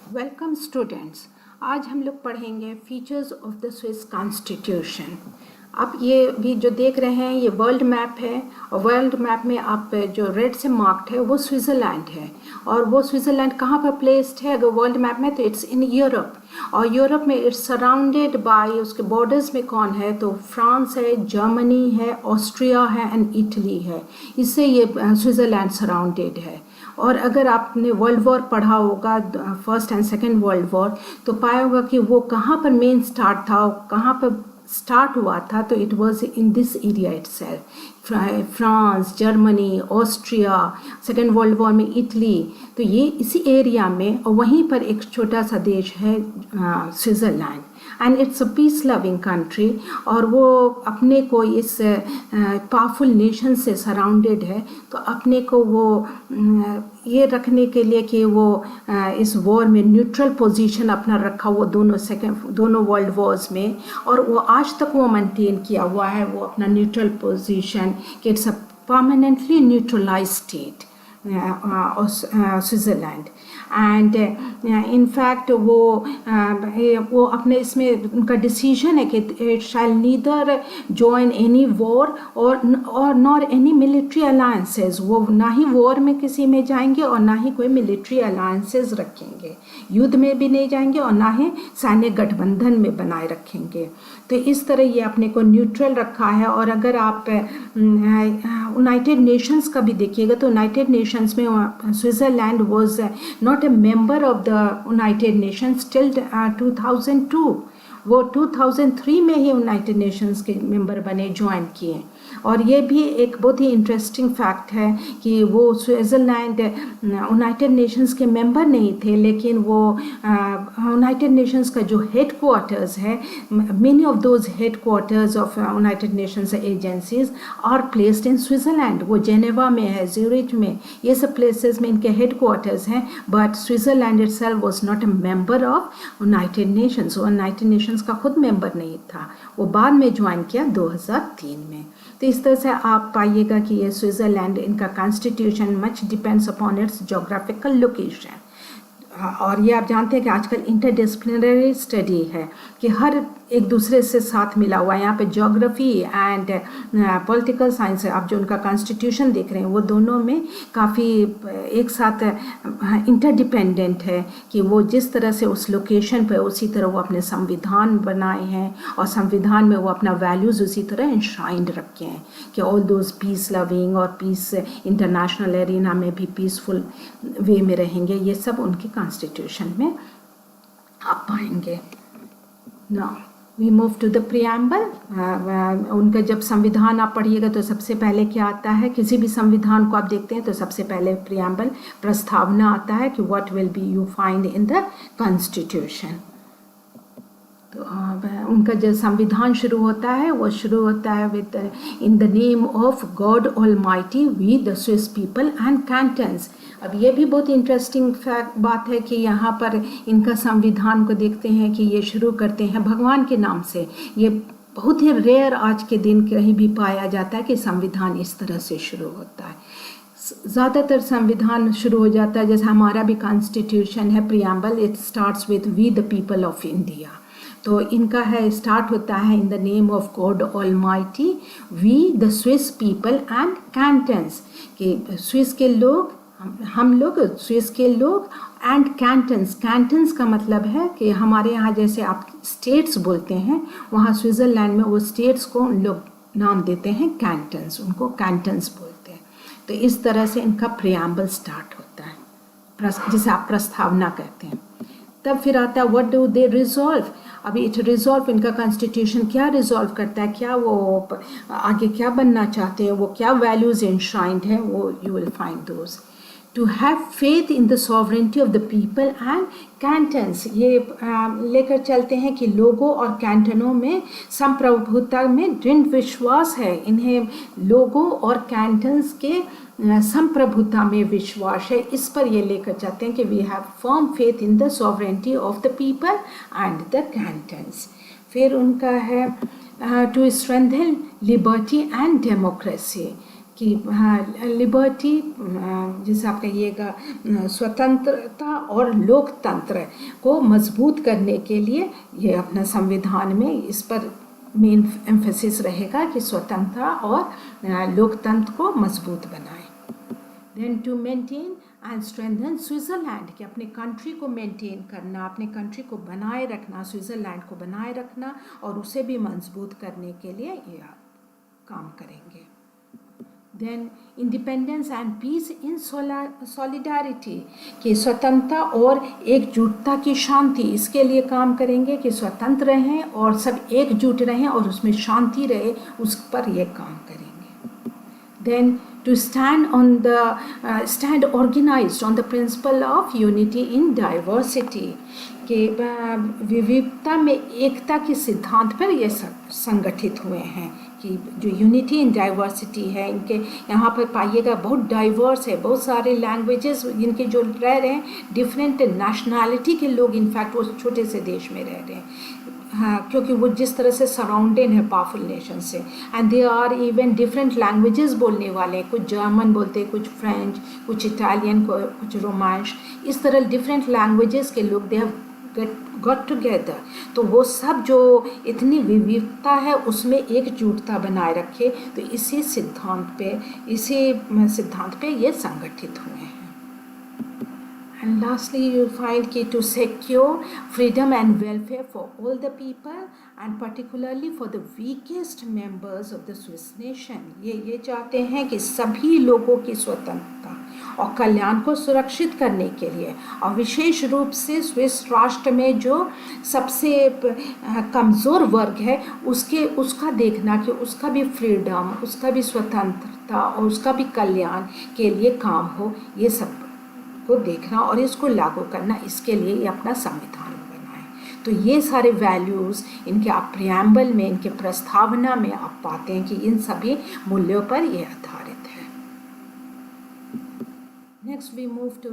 Welcome students. आज हम लोग पढ़ेंगे features of the Swiss constitution. आप ये भी जो देख रहे हैं ये वर्ल्ड मैप है, और वर्ल्ड मैप में आप जो रेड से मार्क्ड है वो स्विट्ज़रलैंड है। और वो स्विट्ज़रलैंड कहाँ पर प्लेस्ड है अगर वर्ल्ड मैप में, तो इट्स इन यूरोप। और यूरोप में इट्स सराउंडेड बाय, उसके बॉर्डर्स में कौन है, तो फ्रांस है, जर्मनी है, ऑस्ट्रिया है एंड इटली है। इससे ये स्विट्ज़रलैंड सराउंडेड है। और अगर आपने वर्ल्ड वॉर पढ़ा होगा, first and second world war, तो पाया होगा कि वो कहाँ पर मेन स्टार्ट था, कहाँ पर स्टार्ट हुआ था, तो it was in this area itself. France, Germany, Austria, second world war में इटली, तो ये इसी एरिया में, और वहीं पर एक छोटा सा देश है Switzerland. And it's a peace loving country, और वो अपने को इस पावरफुल नेशन से सराउंडेड है। तो अपने को वो ये रखने के लिए कि वो इस वॉर में न्यूट्रल पोजीशन अपना रखा, वो दोनों वर्ल्ड वॉर्स में, और वो आज तक वो मेंटेन किया हुआ है वो अपना न्यूट्रल पोजीशन, कि it's a permanently neutralise state Switzerland. And in fact वो अपने इसमें उनका डिसीजन है कि it shall neither join any war और नॉर एनी मिलिट्री अलायंसेस। वो ना ही वॉर में किसी में जाएंगे और ना ही कोई मिलिट्री अलायंसेस रखेंगे, युद्ध में भी नहीं जाएंगे और ना ही सैन्य गठबंधन में बनाए रखेंगे। तो इस तरह ये अपने को न्यूट्रल रखा है। और अगर आप यूनाइटेड नेशंस का भी देखिएगा, तो यूनाइटेड नेशंस में Switzerland was not a member of the United Nations till 2002। वो 2003 में ही यूनाइटेड नेशंस के मेंबर बने, ज्वाइन किए। और ये भी एक बहुत ही इंटरेस्टिंग फैक्ट है कि वो स्विट्ज़रलैंड यूनाइटेड नेशंस के मेंबर नहीं थे, लेकिन वो यूनाइटेड नेशंस का जो हेड क्वार्टर्स है, many of those headquarters of United Nations agencies are placed in Switzerland. वो जेनेवा में है, ज्यूरिच में, ये सब प्लेसेस में इनके हेड क्वार्टर्स हैं। But Switzerland itself was not a member of United Nations. वो यूनाइटेड नेशंस का खुद मेंबर नहीं था, वो बाद में ज्वाइन किया 2003 में। तो इस तरह से आप पाइएगा कि ये स्विट्ज़रलैंड, इनका constitution much depends upon its geographical location. और ये आप जानते हैं कि आजकल इंटरडिसिप्लिनरी स्टडी है कि हर एक दूसरे से साथ मिला हुआ है। यहाँ पे ज्योग्राफी एंड पॉलिटिकल साइंस है। आप जो उनका कॉन्स्टिट्यूशन देख रहे हैं वो दोनों में काफ़ी एक साथ इंटरडिपेंडेंट है, कि वो जिस तरह से उस लोकेशन पे उसी तरह वो अपने संविधान बनाए हैं, और संविधान में वो अपना वैल्यूज़ उसी तरह इंश्राइंड रखे हैं कि ऑल दोज पीस लविंग और पीस इंटरनेशनल एरिना में भी पीसफुल वे में रहेंगे। ये सब उनके कॉन्स्टिट्यूशन में आप पाएंगे। Now we move to the preamble. उनका जब संविधान आप पढ़िएगा तो सबसे पहले क्या आता है, किसी भी संविधान को आप देखते हैं तो सबसे पहले प्रियम्बल, प्रस्तावना आता है कि what will be you find in the constitution. तो उनका जो संविधान शुरू होता है वो शुरू होता है with in the name of God almighty we the Swiss people and cantons. अब ये भी बहुत इंटरेस्टिंग बात है कि यहाँ पर इनका संविधान को देखते हैं कि ये शुरू करते हैं भगवान के नाम से। ये बहुत ही रेयर आज के दिन कहीं भी पाया जाता है कि संविधान इस तरह से शुरू होता है। ज़्यादातर संविधान शुरू हो जाता है, जैसे हमारा भी कॉन्स्टिट्यूशन है preamble, it starts with we the people of India. तो इनका है, स्टार्ट होता है in the name of God almighty we the Swiss people and cantons, कि स्विस के लोग, हम लोग स्विस के लोग, एंड कैंटन्स। कैंटन्स का मतलब है कि हमारे यहाँ जैसे आप स्टेट्स बोलते हैं, वहाँ स्विट्ज़रलैंड में वो स्टेट्स को उन लोग नाम देते हैं कैंटन्स, उनको कैंटन्स बोलते हैं। तो इस तरह से इनका प्रियम्बल स्टार्ट होता है, जिसे आप प्रस्तावना कहते हैं। तब फिर आता है व्हाट डू दे रिजॉल्व। अभी इट रिजॉल्व, इनका कॉन्स्टिट्यूशन क्या रिजॉल्व करता है, क्या वो आगे क्या बनना चाहते हैं, वो क्या वैल्यूज इंश्राइंड है, वो you will find those. To have faith in the sovereignty of the people and cantons, ये लेकर चलते हैं कि लोगों और कैंटनों में संप्रभुता में दृढ़ विश्वास है। इन्हें लोगों और कैंटन्स के संप्रभुता में विश्वास है। इस पर ये लेकर जाते हैं कि we have firm faith in the sovereignty of the people and the cantons. फिर उनका है to strengthen liberty and democracy, कि लिबर्टी, जिसे आप कहिएगा स्वतंत्रता और लोकतंत्र को मजबूत करने के लिए ये अपना संविधान में इस पर मेन एम्फेसिस रहेगा कि स्वतंत्रता और लोकतंत्र को मजबूत बनाए। Then to maintain and strengthen Switzerland, कि अपने कंट्री को मेंटेन करना, अपने कंट्री को बनाए रखना, स्विट्ज़रलैंड को बनाए रखना और उसे भी मजबूत करने के लिए ये काम करेंगे। Then independence and peace in solidarity, कि स्वतंत्रता और एकजुटता की शांति, इसके लिए काम करेंगे कि स्वतंत्र रहें और सब एकजुट रहें और उसमें शांति रहे, उस पर ये काम करेंगे। Then to stand organized on the principle of unity in diversity, कि विविधता में एकता के सिद्धांत पर ये संगठित हुए हैं, कि जो यूनिटी इन डाइवर्सिटी है, इनके यहाँ पर पाइएगा बहुत डाइवर्स है, बहुत सारे लैंग्वेजेस इनके जो रह रहे हैं, डिफरेंट नेशनैलिटी के लोग इनफैक्ट वो छोटे से देश में रह रहे हैं, हाँ, क्योंकि वो जिस तरह से सराउंडेड है पावरफुल नेशन से, and they are even different languages बोलने वाले हैं, कुछ जर्मन बोलते हैं, कुछ फ्रेंच, कुछ इटालियन, कुछ रोमांश, इस तरह डिफरेंट लैंग्वेजेस के लोग दे हैव गॉट टुगेदर। तो वो सब जो इतनी विविधता है उसमें एकजुटता बनाए रखे, तो इसी सिद्धांत पे ये संगठित हुए हैं। And lastly, you'll find कि to secure freedom and welfare for all the people and particularly for the weakest members of the Swiss nation, ये चाहते हैं कि सभी लोगों की स्वतंत्रता और कल्याण को सुरक्षित करने के लिए, और विशेष रूप से स्विस राष्ट्र में जो सबसे कमज़ोर वर्ग है उसका देखना कि उसका भी फ्रीडम, उसका भी स्वतंत्रता और उसका भी कल्याण के लिए काम हो, ये सब को देखना और इसको लागू करना, इसके लिए ये अपना संविधान बनाए। तो ये सारे वैल्यूज़ इनके आप प्रियम्बल में, इनके प्रस्तावना में आप पाते हैं कि इन सभी मूल्यों पर ये आधारित है। Next we move to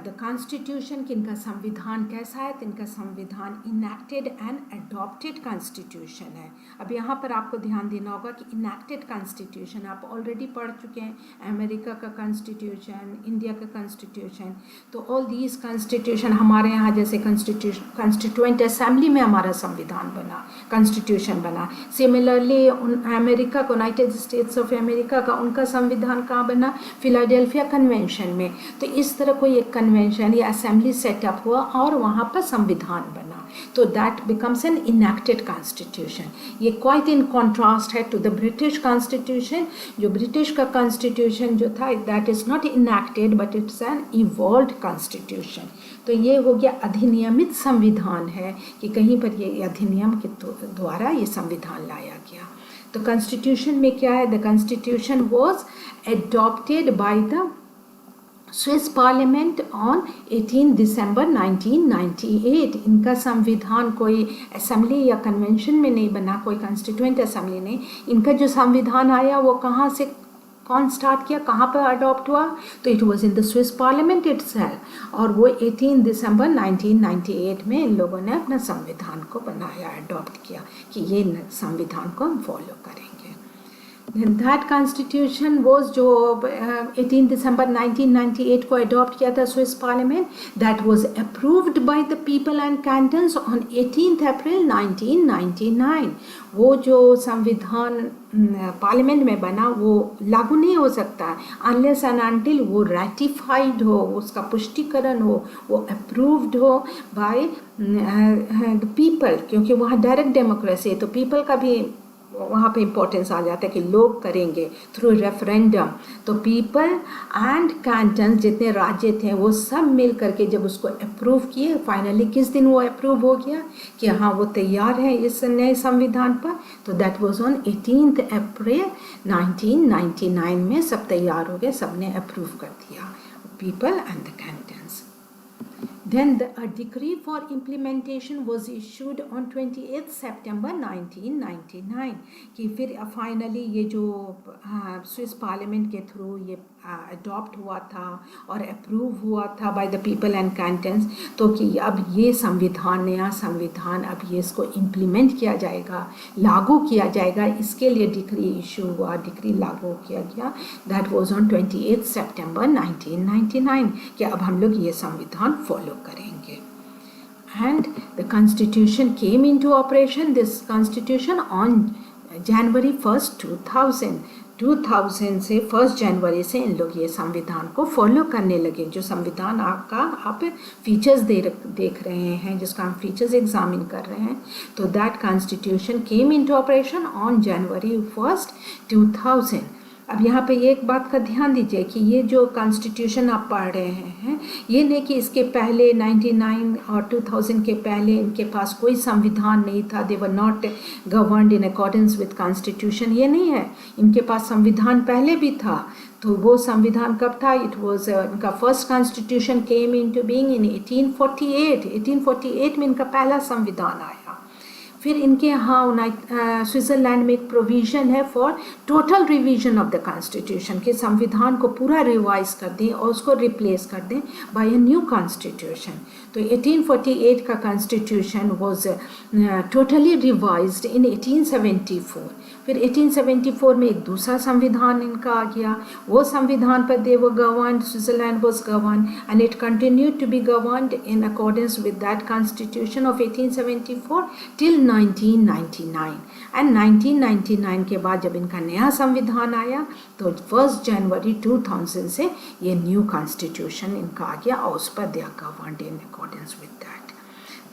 the constitution, कि इनका संविधान कैसा है। तो इनका संविधान इनैक्टेड एंड अडॉप्टेड कॉन्स्टिट्यूशन है। अब यहाँ पर आपको ध्यान देना होगा कि इनैक्टेड कॉन्स्टिट्यूशन आप ऑलरेडी पढ़ चुके हैं, अमेरिका का कॉन्स्टिट्यूशन, इंडिया का कॉन्स्टिट्यूशन, तो ऑल दीज कॉन्स्टिट्यूशन हमारे यहाँ जैसे कॉन्स्टिट्यूएंट असेंबली में हमारा संविधान बना, कॉन्स्टिट्यूशन बना। सिमिलरली अमेरिका को, यूनाइटेड स्टेट्स ऑफ अमेरिका का, उनका संविधान कहाँ बना, फिलाडेल्फिया कन्वेंशन में। तो इस तरह कोई एक कन्वेंशन या असेंबली सेटअप हुआ और वहाँ पर संविधान बना, तो that becomes N enacted constitution. ये क्वाइट इन कॉन्ट्रास्ट है टू द ब्रिटिश कॉन्स्टिट्यूशन। जो ब्रिटिश का कॉन्स्टिट्यूशन जो था, that is not enacted but it's an evolved constitution. तो ये हो गया अधिनियमित संविधान है, कि कहीं पर ये अधिनियम के द्वारा ये संविधान लाया गया। तो कॉन्स्टिट्यूशन में क्या है, the constitution was adopted by the Swiss parliament on 18 दिसंबर 1998। इनका संविधान कोई असेंबली या कन्वेंशन में नहीं बना, कोई कॉन्स्टिट्यूएंट असेंबली नहीं। इनका जो संविधान आया वो कहाँ से, कौन स्टार्ट किया, कहाँ पर अडॉप्ट हुआ, तो it was in the Swiss parliament itself, और वो 18 दिसंबर 1998 में इन लोगों ने अपना संविधान को बनाया, अडॉप्ट किया कि ये संविधान को हम फॉलो करेंगे। दैट कॉन्स्टिट्यूशन वॉज, जो 18 दिसंबर 1998 को अडॉप्ट किया था Swiss parliament, that was approved by the people and cantons on 18 अप्रैल 1999। वो जो संविधान पार्लियामेंट में बना वो लागू नहीं हो सकता अनलेस एंड अनटिल वो रैटिफाइड हो, उसका पुष्टिकरण हो, वो अप्रूव्ड हो बाय द पीपल, क्योंकि वहाँ डायरेक्ट डेमोक्रेसी है, तो पीपल का भी वहाँ पे इम्पोर्टेंस आ जाता है कि लोग करेंगे थ्रू रेफरेंडम। तो पीपल एंड कैंटन जितने राज्य थे वो सब मिल करके जब उसको अप्रूव किए, फाइनली किस दिन वो अप्रूव हो गया कि हाँ वो तैयार है इस नए संविधान पर, तो दैट वाज ऑन 18 अप्रैल 1999 में सब तैयार हो गए, सब ने अप्रूव कर दिया, people and the cantons. Then a decree for implementation was issued on 28 September 1999 कि फिर फाइनली ये जो स्विस पार्लियामेंट के थ्रू ये अडॉप्ट हुआ था और अप्रूव हुआ था by the people and cantons, तो कि अब ये संविधान, नया संविधान, अब ये इसको इम्प्लीमेंट किया जाएगा, लागू किया जाएगा, इसके लिए डिक्री इशू हुआ, डिक्री लागू किया गया. दैट वाज ऑन 28 सितंबर 1999 कि अब हम लोग ये संविधान फॉलो करेंगे. And the constitution came into operation, this constitution, on January 1st 2000 से 1 जनवरी से इन लोग ये संविधान को फॉलो करने लगे. जो संविधान आपका आप फीचर्स देख रहे हैं, जिसका हम फीचर्स एग्जामिन कर रहे हैं, तो that constitution came into operation on January 1st 2000. अब यहाँ पे एक बात का ध्यान दीजिए कि ये जो कॉन्स्टिट्यूशन आप पढ़ रहे हैं, ये नहीं कि इसके पहले 99 और 2000 के पहले इनके पास कोई संविधान नहीं था, they were not governed in accordance with constitution, ये नहीं है. इनके पास संविधान पहले भी था. तो वो संविधान कब था? इट वाज इनका first constitution came into being in 1848 में इनका पहला संविधान आया. फिर इनके यहाँ स्विट्ज़रलैंड में एक प्रोविज़न है for total revision of the constitution, के संविधान को पूरा रिवाइज कर दें और उसको रिप्लेस कर दें बाय अ न्यू कॉन्स्टिट्यूशन. तो 1848 का कॉन्स्टिट्यूशन वाज टोटली रिवाइज्ड इन 1874. फिर 1874 में एक दूसरा संविधान इनका आ गया. वो संविधान पर they were governed, Switzerland was govern and it continued to be governed in accordance with that constitution of 1874 till 1999. And 1999 के बाद जब इनका नया संविधान आया तो 1 जनवरी 2000 से ये न्यू कॉन्स्टिट्यूशन इनका आ गया और उस पर they are governed in accordance with that.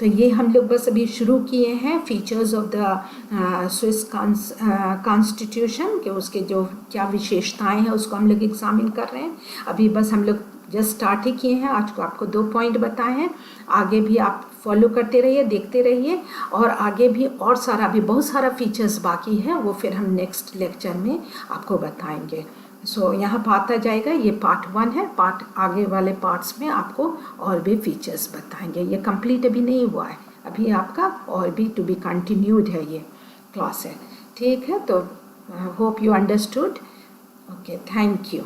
तो ये हम लोग बस अभी शुरू किए हैं features of the Swiss constitution के, उसके जो क्या विशेषताएं हैं उसको हम लोग एग्जामिन कर रहे हैं. अभी बस हम लोग जस्ट स्टार्ट ही किए हैं. आज को आपको 2 पॉइंट बताए हैं. आगे भी आप फॉलो करते रहिए, देखते रहिए, और आगे भी और सारा भी बहुत सारा फीचर्स बाकी है, वो फिर हम नेक्स्ट लेक्चर में आपको बताएंगे. सो यहाँ पर आता जाएगा, ये पार्ट 1 है. पार्ट आगे वाले पार्ट्स में आपको और भी फीचर्स बताएंगे. ये कंप्लीट अभी नहीं हुआ है, अभी आपका और भी टू बी कंटिन्यूड है ये क्लास है. ठीक है, तो hope you understood. Okay, thank you.